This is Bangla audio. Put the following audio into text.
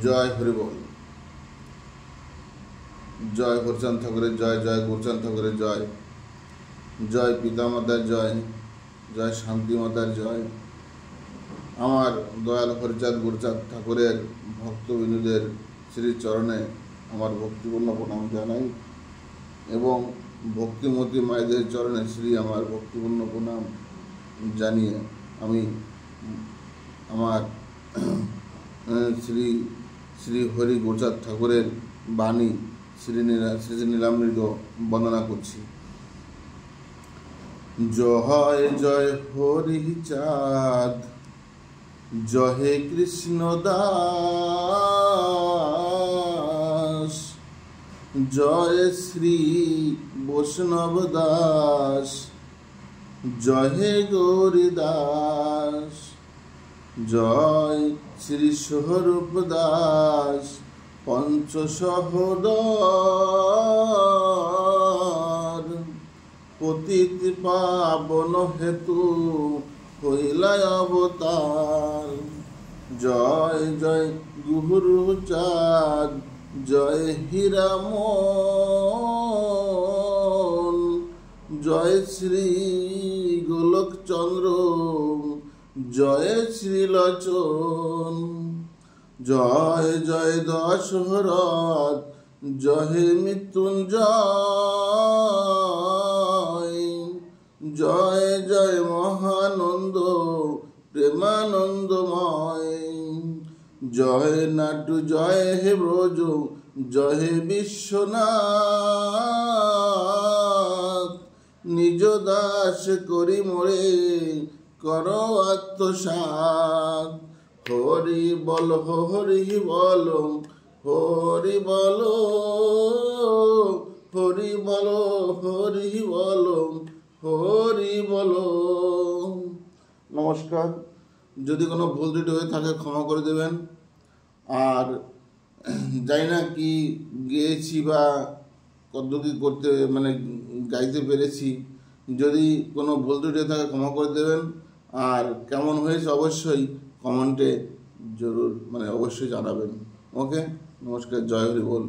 জয় হরিবল। জয় হরিচাঁদ ঠাকুরের জয়, জয় গুরুচাঁদ ঠাকুরের জয়, জয় পিতামাতার জয়, জয় শান্তি মাতার জয়। আমার দয়াল হরিচাঁদ গুরুচাঁদ ঠাকুরের ভক্তবিন্দুদের শ্রীচরণে আমার ভক্তিপূর্ণ প্রণাম জানাই এবং ভক্তিমতী মায়েদের চরণে আমার ভক্তিপূর্ণ প্রণাম জানিয়ে আমি আমার শ্রী শ্রী হরি গুরুচাঁদ ঠাকুরের বাণী শ্রী নীলামৃত বন্দনা করছি। জয় জয় হরি চাঁদ, জয় হে কৃষ্ণ দাস, জয় শ্রী বৈষ্ণব দাস, জয় হে গৌরী দাস, জয় শ্রী স্বরূপ দাস, পঞ্চ সহোদর, পতিত পাবন হেতু হইলাই অবতার। জয় জয় গুরু চাঁদ, জয় হীরামন, জয় শ্রী গোলক চন্দ্র, জয় শ্রীলোচন, জয় জয় দশরথ, জয় মৃত্যুঞ্জয়, জয় জয় মহানন্দ প্রেমানন্দময়, জয় নাটু, জয় হে ব্রজ, জয় হে বিশ্বনাথ, নিজ দাস করি মোরে কর আত্মসাৎ। হরি বল, হরি বল, হরি বল, হরি বল, হরি বল, হরি বল। নমস্কার। যদি কোনো ভুল ত্রুটি হয়ে থাকে ক্ষমা করে দেবেন। আর জানি না কি গেয়েছি বা কত কি করতে গাইতে পেরেছি, যদি কোনো ভুল ত্রুটি থাকে ক্ষমা করে দেবেন। আর কেমন হয়েছে অবশ্যই কমেন্টে জরুর অবশ্যই জানাবেন। ওকে, নমস্কার। জয় হরি বল।